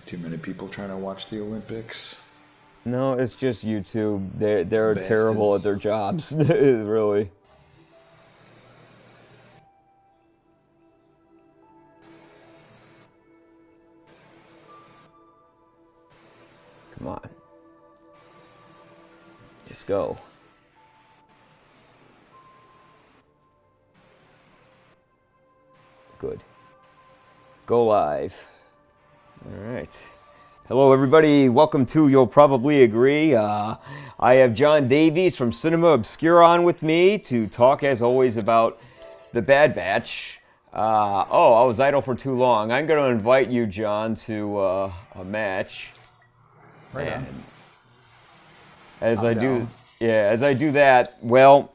Too many people trying to watch the Olympics. No, it's just YouTube. They're terrible at Bastards. their jobs, really. Come on. Let's go. Good. Go live. All right. Hello, everybody. Welcome to You'll Probably Agree. I have John Davies from Sinema Obscura on with me to talk, as always, about The Bad Batch. I was idle for too long. I'm going to invite you, John, to a match. Right and on. as I'm I do, down. as I do that, well,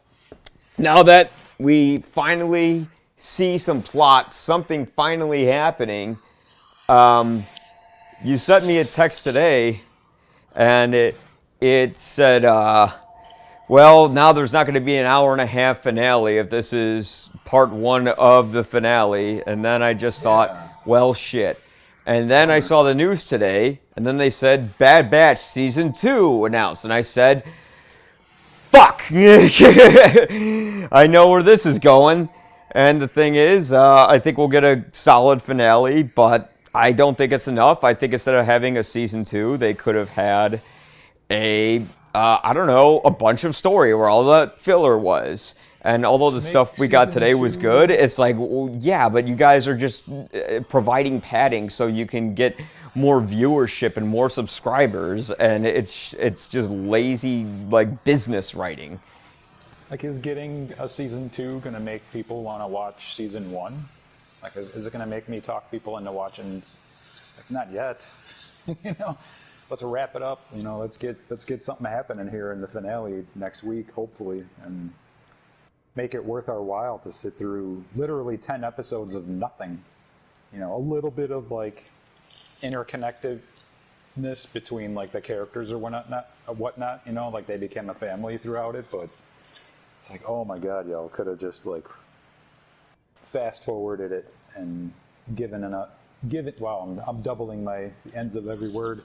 now that we finally see some plots, something finally happening. You sent me a text today, and it said, well, now there's not going to be an hour and a half finale if this is part one of the finale. And then I just thought, Yeah. well, shit. And then I Bummer. saw the news today, and then they said Bad Batch Season 2 announced. And I said, fuck! I know where this is going. And the thing is, I think we'll get a solid finale, but I don't think it's enough. I think instead of having a Season 2, they could have had I don't know, a bunch of story where all the filler was. And although the Make stuff we got season today was 2. good, it's like, well, yeah, but you guys are just providing padding so you can get more viewership and more subscribers, and it's just lazy, like, business writing. Like, is getting a season 2 gonna make people want to watch season 1? Like, is it gonna make me talk people into watching? Like, not yet. you know, let's wrap it up. Let's get something happening here in the finale next week, hopefully, and make it worth our while to sit through literally 10 episodes of nothing. A little bit of like interconnectedness between like the characters or whatnot. Like they became a family throughout it, but it's like, oh my god, y'all could have just like fast forwarded it and wow, I'm doubling the ends of every word.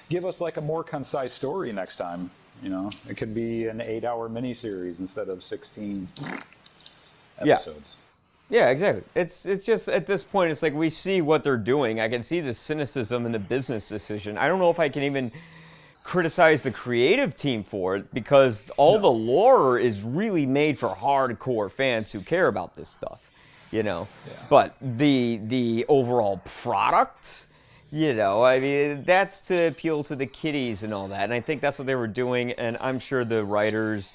Give us like a more concise story next time. It could be an 8-hour miniseries instead of 16 episodes. Yeah, exactly. It's just at this point, it's like we see what they're doing. I can see the cynicism in the business decision. I don't know if I can even criticize the creative team for it because all the lore is really made for hardcore fans who care about this stuff, Yeah. But the overall product, I mean, that's to appeal to the kiddies and all that. And I think that's what they were doing. And I'm sure the writers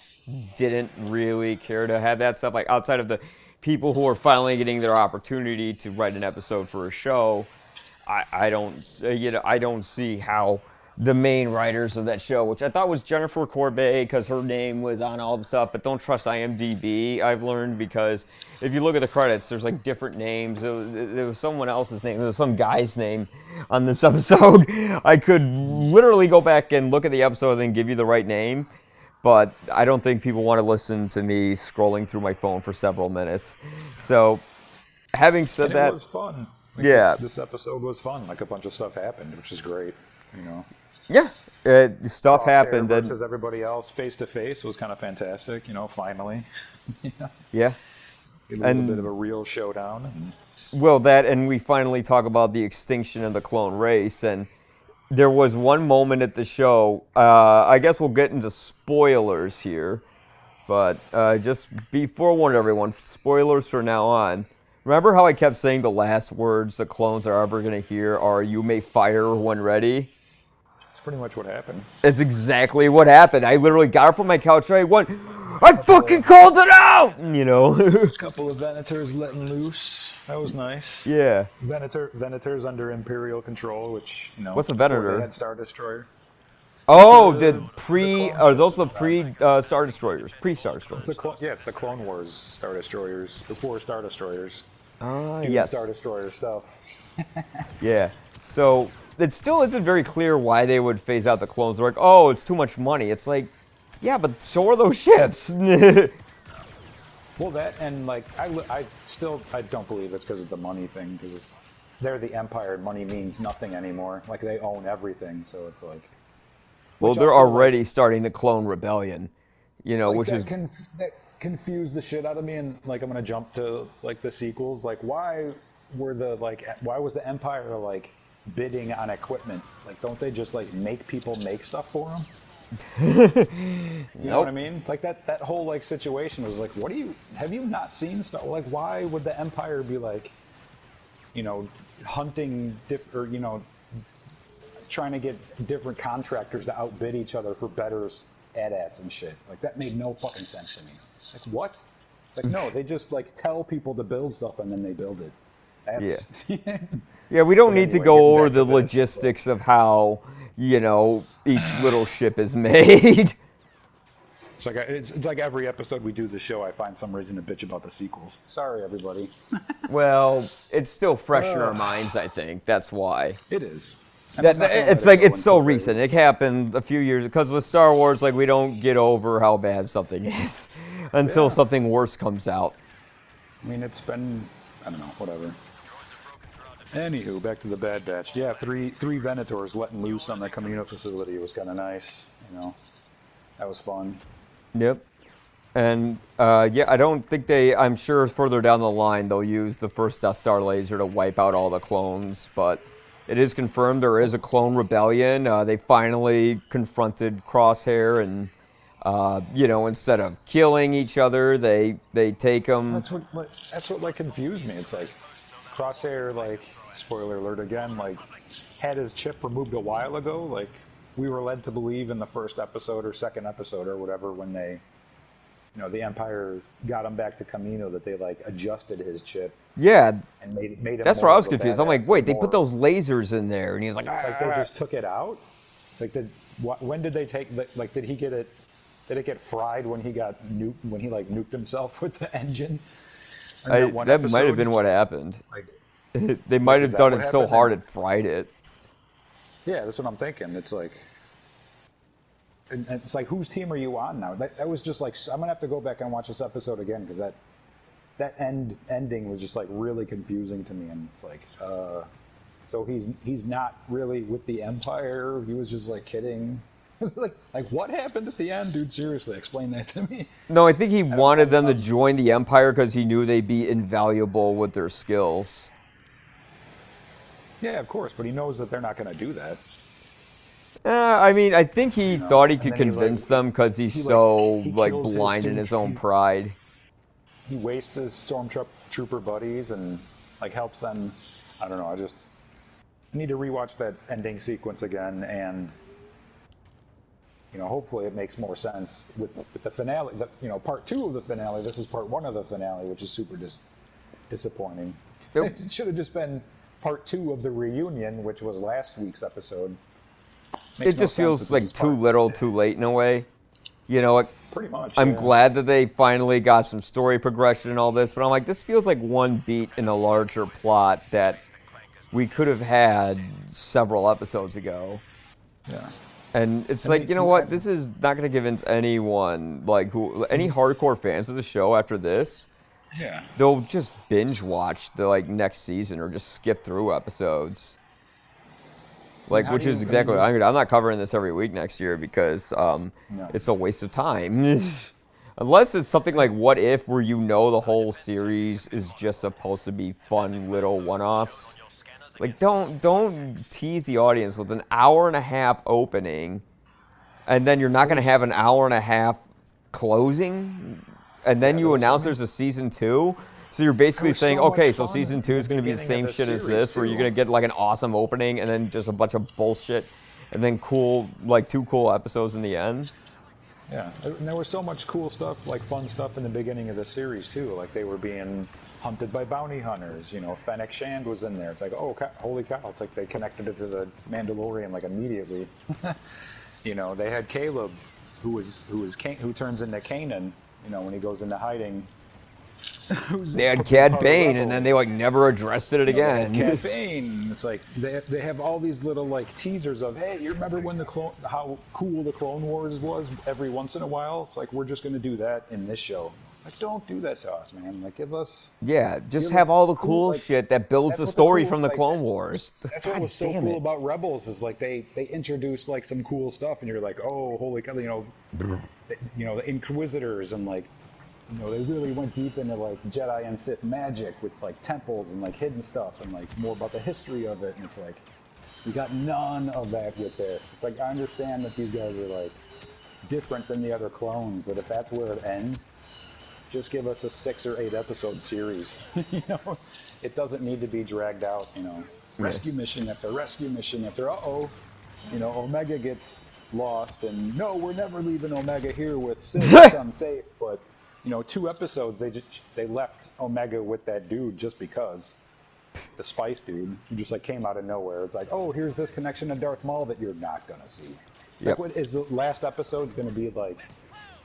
didn't really care to have that stuff. Like outside of the people who are finally getting their opportunity to write an episode for a show, I don't see how the main writers of that show, which I thought was Jennifer Corbett because her name was on all the stuff, but don't trust IMDb, I've learned, because if you look at the credits, there's like different names. There was someone else's name. There was some guy's name on this episode. I could literally go back and look at the episode and then give you the right name, but I don't think people want to listen to me scrolling through my phone for several minutes. So, having said And that, it was fun. Like, yeah. This episode was fun. Like a bunch of stuff happened, which is great. Yeah, stuff happened. Versus everybody else face to face was kind of fantastic. Finally. Yeah. A little bit of a real showdown. Well, that, and we finally talk about the extinction of the clone race, and there was one moment at the show, I guess we'll get into spoilers here, but just be forewarned everyone, spoilers from now on. Remember how I kept saying the last words the clones are ever going to hear are, "You may fire when ready"? It's pretty much what happened. It's exactly what happened. I literally got up from my couch and I went, I fucking called it out! A couple of Venators letting loose. That was nice. Yeah. Venators under Imperial control, which, What's a Venator? They had Star Destroyer. Oh, The those are clone Star Destroyers. Pre-Star Destroyers. It's the Clone Wars Star Destroyers. Before Star Destroyers. Yes. Star Destroyer stuff. Yeah. So it still isn't very clear why they would phase out the clones. They're like, oh, it's too much money. It's like, yeah, but so are those ships. Well, that and like I don't believe it's because of the money thing. Because they're the Empire and money means nothing anymore. Like, they own everything, so it's like... Well, they're already starting the clone rebellion, you know, like which is... that confused the shit out of me, and, like, I'm gonna jump to, like, the sequels. Like, why was the Empire, like, bidding on equipment? Like, don't they just, like, make people make stuff for them? You know what I mean? Like, that whole, like, situation was like, have you not seen stuff? Like, why would the Empire be, like, you know, hunting, or, you know, trying to get different contractors to outbid each other for better AT-ATs and shit? Like, that made no fucking sense to me. Like, what? It's like, no, they just, like, tell people to build stuff and then they build it. That's... Yeah. Yeah, we don't need to go over the logistics of how, you know, each little ship is made. It's like every episode we do the show, I find some reason to bitch about the sequels. Sorry, everybody. Well, it's still fresh in our minds, I think. That's why. It is. It's like, it's so recent. It happened a few years, because with Star Wars, like, we don't get over how bad something is until something worse comes out. I mean, it's been, I don't know, whatever. Anywho, back to the Bad Batch. Yeah, three Venators letting loose on the Camino facility was kind of nice. You know, that was fun. Yep. And, yeah, I don't think I'm sure further down the line they'll use the first Death Star laser to wipe out all the clones, but it is confirmed there is a clone rebellion. They finally confronted Crosshair, and, you know, instead of killing each other, they take them. That's what, like, confused me. It's like, Crosshair, like, spoiler alert again, like, had his chip removed a while ago. Like, we were led to believe in the first episode or second episode or whatever, when they, you know, the Empire got him back to Camino, that they, like, adjusted his chip. Yeah. And made him That's where I was confused. I'm like, wait, they put those lasers in there, and he's like, It's like they just took it out. It's like, when did they take, like, did he get it? Did it get fried when he got nuked? When he, like, nuked himself with the engine? That might have been what happened. Like, they might have done it so hard it fried it. Yeah, that's what I'm thinking. It's like, and it's like, whose team are you on now? That was just like, I'm gonna have to go back and watch this episode again, because that ending was just, like, really confusing to me. And it's like, so he's not really with the Empire. He was just, like, kidding. like what happened at the end, dude? Seriously, explain that to me. No, I think he wanted them to join the Empire because he knew they'd be invaluable with their skills. Yeah, of course, but he knows that they're not going to do that. I mean, I think he thought he could convince them because he's so blind in his own pride. He wastes his stormtrooper buddies and, like, helps them. I don't know. I need to rewatch that ending sequence again, and, you know, hopefully it makes more sense with the finale. You know, part 2 of the finale. This is part 1 of the finale, which is super disappointing. Yep. It should have just been part 2 of the reunion, which was last week's episode. It just feels like too little, too late in a way. You know, pretty much. I'm glad that they finally got some story progression and all this, but I'm like, this feels like one beat in a larger plot that we could have had several episodes ago. Yeah. And it's like, you know what? This is not going to convince anyone, like, any hardcore fans of the show after this. Yeah. They'll just binge watch the, like, next season or just skip through episodes. Like, which is exactly what I'm not covering this every week next year because it's a waste of time. Unless it's something like What If, where you know the whole series is just supposed to be fun little one-offs. Like, don't tease the audience with an hour-and-a-half opening, and then you're not going to have an hour-and-a-half closing, and then you announce there's a season 2. So you're basically saying, okay, so season 2 is going to be the same shit as this, where you're going to get, like, an awesome opening, and then just a bunch of bullshit, and then 2 cool episodes in the end. Yeah, and there was so much cool stuff, like fun stuff in the beginning of the series, too. Like, they were being hunted by bounty hunters. You know, Fennec Shand was in there. It's like, oh, holy cow. It's like they connected it to the Mandalorian, like, immediately. You know, they had Caleb, who turns into Kanan, you know, when he goes into hiding. They had Cad Bane, and then they, like, never addressed it again. Cad Bane. It's like they have all these little, like, teasers of, hey, you remember when how cool the Clone Wars was every once in a while? It's like, we're just going to do that in this show. It's like, don't do that to us, man. Like, give us... Yeah, just give have us all the cool like, shit that builds the that's what story cool, from the like, Clone Wars. That's what was so cool about Rebels is like they introduced like some cool stuff, and you're like, oh, holy cow, the Inquisitors, and like, they really went deep into like Jedi and Sith magic with like temples and like hidden stuff and like more about the history of it. And it's like, we got none of that with this. It's like, I understand that these guys are like different than the other clones, but if that's where it ends, just give us a 6 or 8 episode series. It doesn't need to be dragged out. Rescue mission after rescue mission after Omega gets lost, and no, we're never leaving Omega here with Sid. It's unsafe. But 2 episodes they left Omega with that dude just because. The Spice dude who just like came out of nowhere. It's like, oh, here's this connection to Darth Maul that you're not gonna see. Yep. Like, what is the last episode going to be like?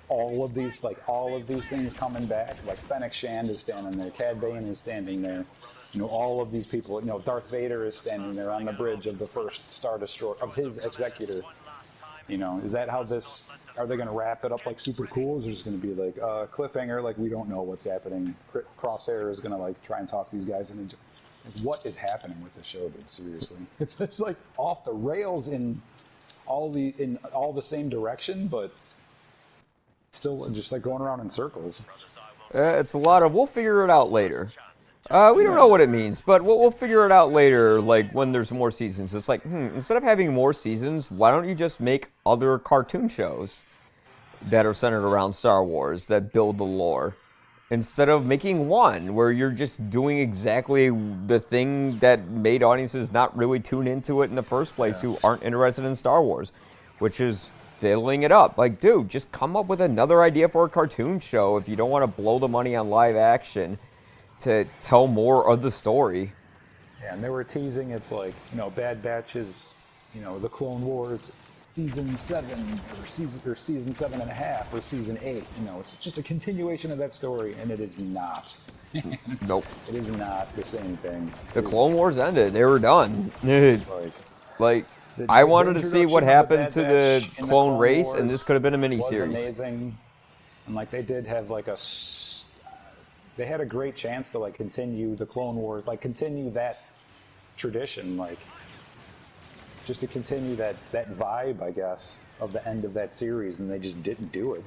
All of these things coming back. Like Fennec Shand is standing there, Cad Bane is standing there. All of these people. Darth Vader is standing there on the bridge of the first Star Destroyer of his executor. Is that how this? Are they going to wrap it up like super cool? Or is it just going to be like cliffhanger? Like, we don't know what's happening. Crosshair is going to like try and talk these guys into. What is happening with the show, dude? Seriously, it's like off the rails in all the same direction, but still just like going around in circles. It's a lot of, we'll figure it out later. We don't know what it means, but we'll figure it out later, like when there's more seasons. It's like, instead of having more seasons, why don't you just make other cartoon shows that are centered around Star Wars, that build the lore? Instead of making one where you're just doing exactly the thing that made audiences not really tune into it in the first place, who aren't interested in Star Wars, which is filling it up. Like, dude, just come up with another idea for a cartoon show if you don't want to blow the money on live action to tell more of the story. Yeah, and they were teasing, it's like, Bad Batch is, the Clone Wars season 7 or season 7.5 or season 8. It's just a continuation of that story, and it is not. Nope. It is not the same thing. The Clone Wars ended. They were done. I wanted to see what happened to the clone race, and this could have been a miniseries. Was amazing, and like they did have like they had a great chance to like continue the Clone Wars, like continue that tradition, like just to continue that vibe, I guess, of the end of that series, and they just didn't do it.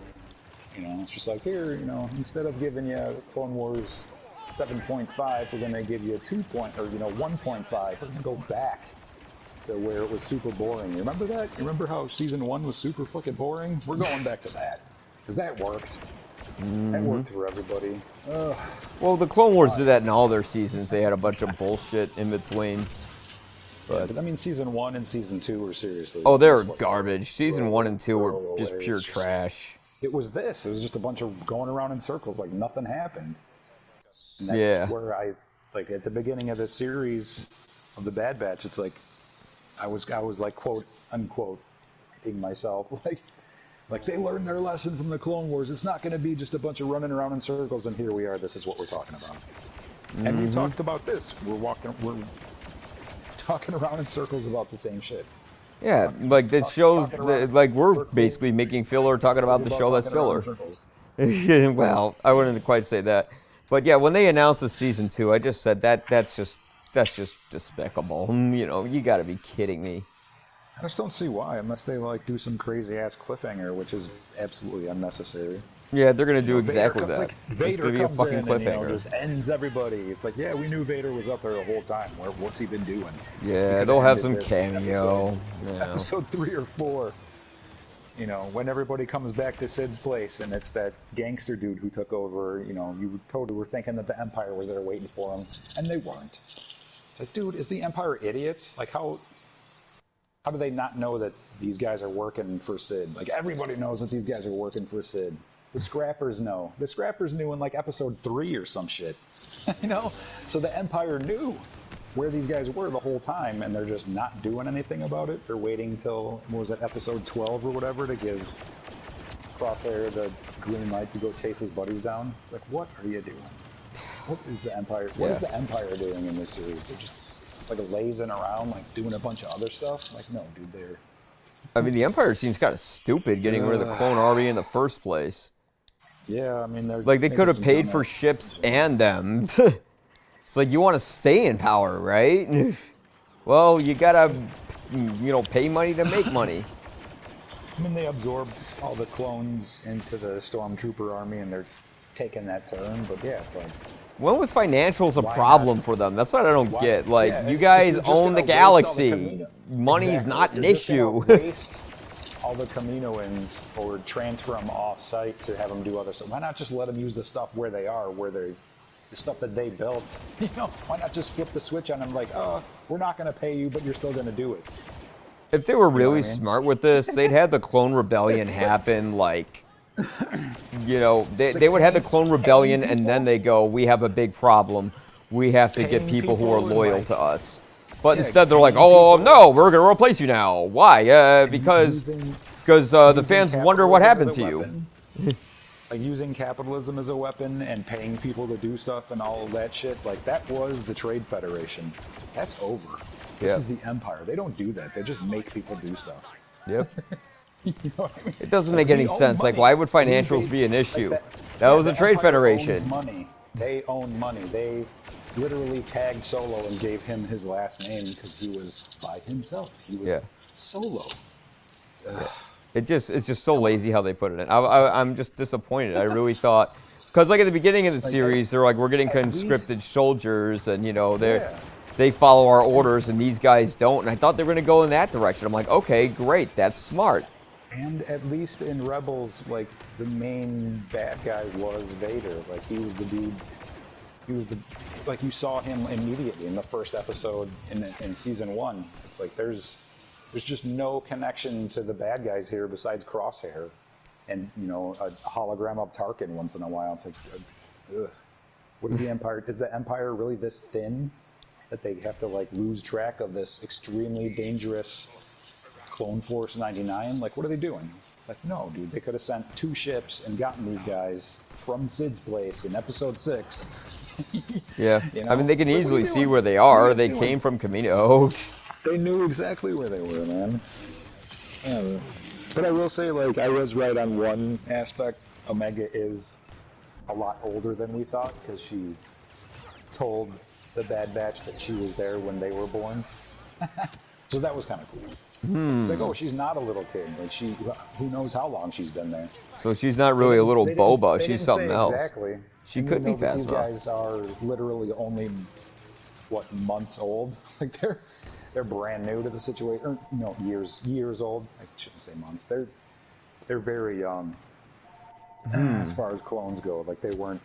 It's just like, here, instead of giving you Clone Wars 7.5, we're gonna give you 1.5. We're gonna go back to where it was super boring. You remember that? You remember how season 1 was super fucking boring? We're going back to that. Because that worked. That worked for everybody. Ugh. Well, the Clone Wars did that in all their seasons. They had a bunch of bullshit in between. But I mean, season 1 and season 2 were seriously... Oh, they were garbage. Season 1 and 2 were just pure trash. It was this. It was just a bunch of going around in circles like nothing happened. And that's where I... Like, at the beginning of this series of the Bad Batch, it's like... I was like, quote, unquote, hitting myself. Like they learned their lesson from the Clone Wars. It's not going to be just a bunch of running around in circles, and here we are. This is what we're talking about. And we talked about this. We're talking around in circles about the same shit. Yeah, like this shows, like we're basically making filler talking about the show that's filler. Well, I wouldn't quite say that. But yeah, when they announced the season 2, I just said that's just despicable. You got to be kidding me. I just don't see why, unless they like do some crazy ass cliffhanger, which is absolutely unnecessary. Yeah, they're gonna do exactly that. Like, it's gonna be a fucking cliffhanger. And, just ends everybody. It's like, yeah, we knew Vader was up there the whole time. What's he been doing? Yeah, they'll have some cameo. Episode 3 or 4. When everybody comes back to Sid's place, and it's that gangster dude who took over. You totally were thinking that the Empire was there waiting for him, and they weren't. It's like, dude, is the Empire idiots? Like, how do they not know that these guys are working for Sid? Like, everybody knows that these guys are working for Sid. The Scrappers know. The Scrappers knew in, like, episode 3 or some shit. So the Empire knew where these guys were the whole time, and they're just not doing anything about it. They're waiting till, what was it, episode 12 or whatever, to give Crosshair the green light to go chase his buddies down. It's like, what are you doing? What is the Empire? What is the Empire doing in this series? They're just like lazing around, like doing a bunch of other stuff. Like, no, dude, they're... I mean, the Empire seems kind of stupid getting rid of the clone army in the first place. Yeah, I mean, they're Like, they could making have some paid for dumbass ships decisions. and them. It's like, you want to stay in power, right? Well, you gotta, pay money to make money. I mean, they absorb all the clones into the Stormtrooper army, and they're taking that turn. But yeah, it's like, When was financials a why not? problem for them? That's what I don't Why? get. Like, Yeah, you if guys you're just own the gonna waste all the galaxy. Money's exactly. not If an you're just gonna issue. waste all the Kaminoans or transfer them off-site to have them do other stuff, why not just let them use the stuff where they are, the stuff that they built? Why not just flip the switch on them? Like, oh, we're not going to pay you, but you're still going to do it. If they were You know what really I mean? smart with this, they'd have the clone rebellion It's happen, like, they like would have the clone rebellion, paying and then people. they go, we have a big problem. We have to get Paying people who are people and, loyal like, to us. But yeah, instead, they're like, paying oh, people no, we're going to replace you now. Why? and Because using the using fans wonder what capitalism happened as a to you. weapon. Like using capitalism as a weapon and paying people to do stuff and all of that shit. Like that was the Trade Federation. That's over. This Yeah. is the Empire. They don't do that. They just make people do stuff. Yep. You know what I mean? It doesn't Like, make any we own sense. Like, money. why would We financials paid- be an like issue? that That yeah, was the Trade Empire Federation. owns money. They own money. They literally tagged Solo and gave him his last name because he was by himself. He was Yeah. Solo. It's just so lazy how they put it in. I'm just disappointed. I really thought, because like at the beginning of the series, they're like, we're getting at conscripted least- soldiers, and Yeah. they follow our orders, and these guys don't. And I thought they were gonna go in that direction. I'm like, okay, great, that's smart. And at least in Rebels, like, the main bad guy was Vader. Like, he was the dude. He was like, you saw him immediately in the first episode in season 1. It's like, there's just no connection to the bad guys here besides Crosshair and, a hologram of Tarkin once in a while. It's like, ugh. What is the Empire? Is the Empire really this thin that they have to, like, lose track of this extremely dangerous Clone Force 99? Like, what are they doing? It's like, no, dude, they could have sent 2 ships and gotten these guys from Sid's place in episode 6. Yeah. I mean, they can It's like, what are easily you see doing? where they What are. you They guys came doing? from Camino. They knew exactly where they were, man. Yeah, but I will say, like, I was right on one aspect. Omega is a lot older than we thought because she told the Bad Batch that she was there when they were born. So that was kind of cool. It's like, oh, she's not a little kid. Like, who knows how long she's been there. So she's not really a little They didn't- boba. they She's didn't something say else. Exactly. She And could be we know that These Phasma. guys are literally only, months old? Like they're brand new to the situation. Or, no, years old. I shouldn't say months. They're very young as far as clones go. Like they weren't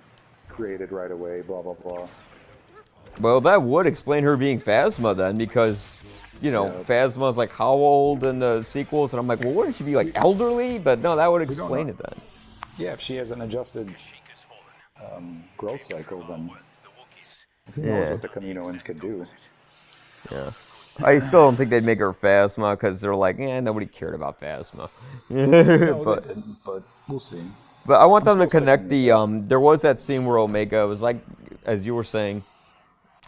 created right away. Blah blah blah. Well, that would explain her being Phasma then, because, Phasma's like how old in the sequels? And I'm like, well, wouldn't she be like elderly? But no, that would don't explain know. it then. Yeah, if she has an adjusted growth cycle, then who knows Yeah. what the Kaminoans could do. Yeah. I still don't think they'd make her Phasma because they're like, nobody cared about Phasma. No, but they didn't, but we'll see. but I want I'm them to still connect sticking the with there was that scene where Omega was like, as you were saying,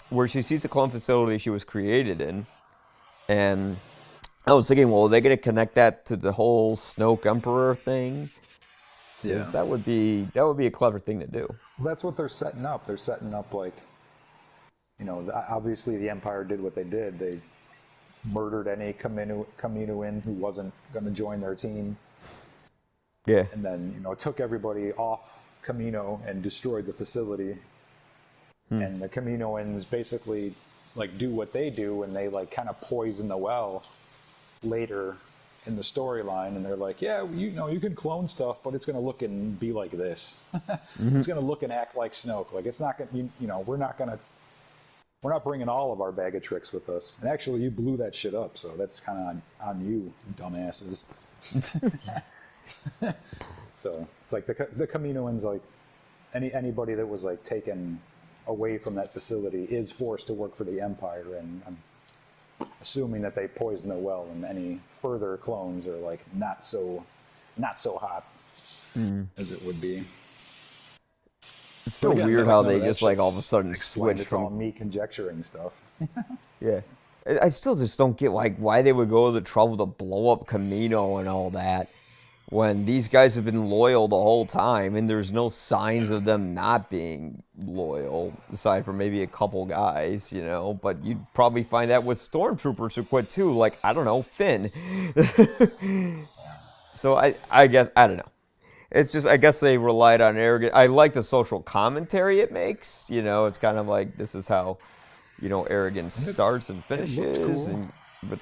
where she sees the clone facility she was created in, and I was thinking, well, are they going to connect that to the whole Snoke Emperor thing? 'Cause that would be a clever thing to do. Well, that's what they're setting up. They're setting up, like, obviously the Empire did what they did. They murdered any Kaminoan who wasn't going to join their team, Yeah. and then, took everybody off Kamino and destroyed the facility. And the Kaminoans basically, like, do what they do, and they, like, kind of poison the well later in the storyline, and they're like, yeah, you can clone stuff, but it's going to look and be like this. It's going to look and act like Snoke. Like, it's not going to, we're not bringing all of our bag of tricks with us. And actually, you blew that shit up, so that's kind of on you, dumbasses. So it's like the Kaminoans, like, anybody that was, like, taken away from that facility is forced to work for the Empire, and I'm assuming that they poison the well, and any further clones are, like, not so hot as it would be. It's so But again, weird like, how none they of that just like all of a shit's sudden explained. switch It's all from. me conjecturing stuff. Yeah. I still just don't get like why they would go to the trouble to blow up Camino and all that. when these guys have been loyal the whole time, and there's no signs of them not being loyal, aside from maybe a couple guys, you know. But you'd probably find that with stormtroopers who quit too, like, I don't know, Finn. So I guess, I don't know. It's just, I guess they relied on arrogant. I like the social commentary it makes, you know. It's kind of like, this is how, you know, arrogance starts and finishes. Cool. But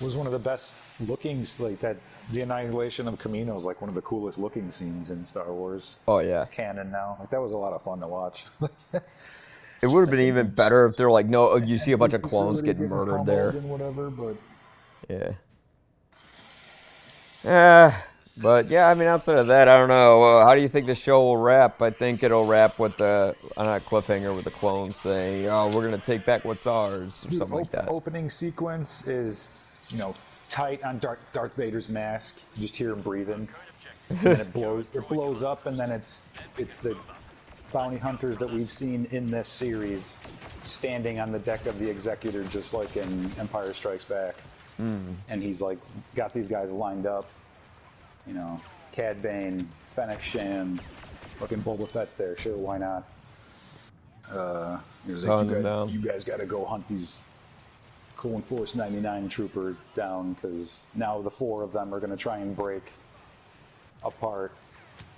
was one of the best looking, like that, the annihilation of Kamino is like one of the coolest looking scenes in Star Wars. Oh yeah, canon now. Like that was a lot of fun to watch. It would have been even better if they're like, no, you see a bunch of clones getting murdered there. And whatever, but yeah. But yeah, I mean, outside of that, I don't know. How do you think the show will wrap? I think it'll wrap with the on a cliffhanger with the clones saying, "Oh, we're gonna take back what's ours," or something like that. Opening sequence is, you know, tight on Darth Vader's mask. You just hear him breathing, and then it blows up, and then it's the bounty hunters that we've seen in this series standing on the deck of the Executor, just like in Empire Strikes Back. And he's like got these guys lined up. You know, Cad Bane, Fennec Shand, fucking Boba Fett's there. Sure, why not? He was like, you guys got to go hunt these Clone Force 99 trooper down, because now the 4 of them are going to try and break apart.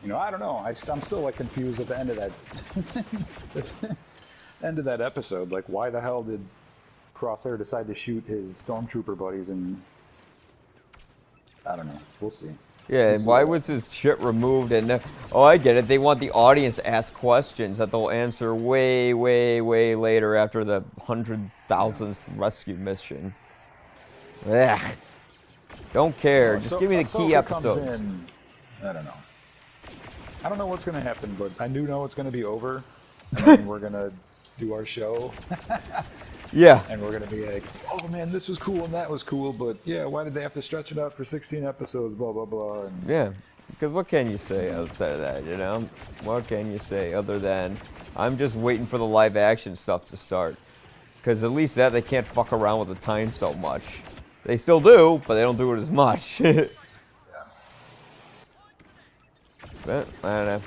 You know, I don't know. I'm still like confused at the end of that episode. Like, why the hell did Crosshair decide to shoot his stormtrooper buddies? And I don't know. We'll see. Yeah, and why was his shit removed? And oh, I get it. They want the audience to ask questions that they'll answer way, way, way later after the 100,000th rescue mission. Ugh. Don't care. Just give me the key episodes. I don't know. I don't know what's going to happen, but I do know it's going to be over. And then we're going to do our show. Yeah. And we're going to be like, oh man, this was cool and that was cool, but yeah, why did they have to stretch it out for 16 episodes, blah, blah, blah. And yeah, because what can you say outside of that, you know? What can you say other than, I'm just waiting for the live action stuff to start. Because at least that, they can't fuck around with the time so much. They still do, but they don't do it as much. But, I don't know.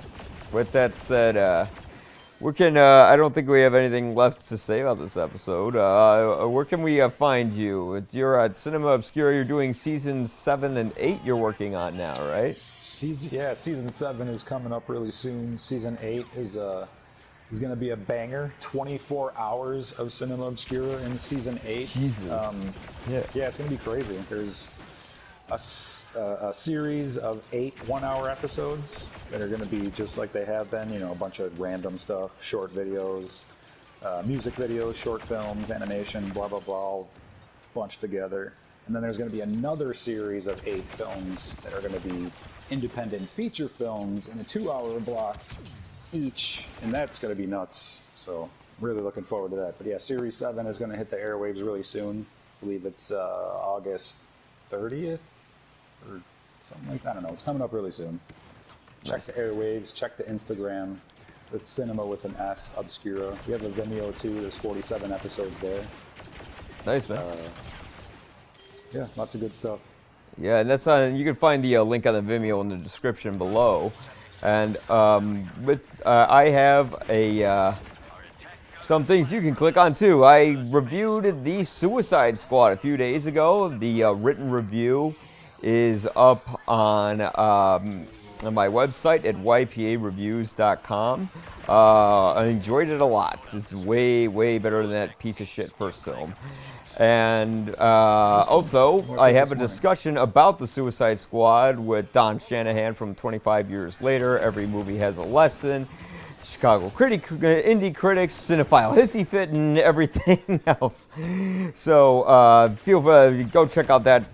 With that said, I don't think we have anything left to say about this episode. Where can we find you? You're at Sinema Obscura. You're doing seasons 7 and 8 you're working on now, right? Season 7 is coming up really soon. Season 8 is going to be a banger. 24 hours of Sinema Obscura in season 8. Jesus. Yeah, it's going to be crazy. There's a series of 8 one-hour episodes that are going to be just like they have been, you know, a bunch of random stuff, short videos, music videos, short films, animation, blah, blah, blah, all bunched together. And then there's going to be another series of 8 films that are going to be independent feature films in a 2-hour block each, and that's going to be nuts. So really looking forward to that. But yeah, Series 7 is going to hit the airwaves really soon. I believe it's August 30th or something like that. I don't know. It's coming up really soon. Check the airwaves. Check the Instagram. It's Sinema with an S, Obscura. We have a Vimeo too. There's 47 episodes there. Nice, man. Yeah, lots of good stuff. Yeah, and that's you can find the link on the Vimeo in the description below. And I have some things you can click on too. I reviewed the Suicide Squad a few days ago. The written review is up on my website at ypareviews.com. I enjoyed it a lot. It's way, way better than that piece of shit first film. And also, I have a discussion about the Suicide Squad with Don Shanahan from 25 Years Later. Every movie has a lesson. Chicago indie critics, cinephile hissy fit, and everything else. So feel free, go check out that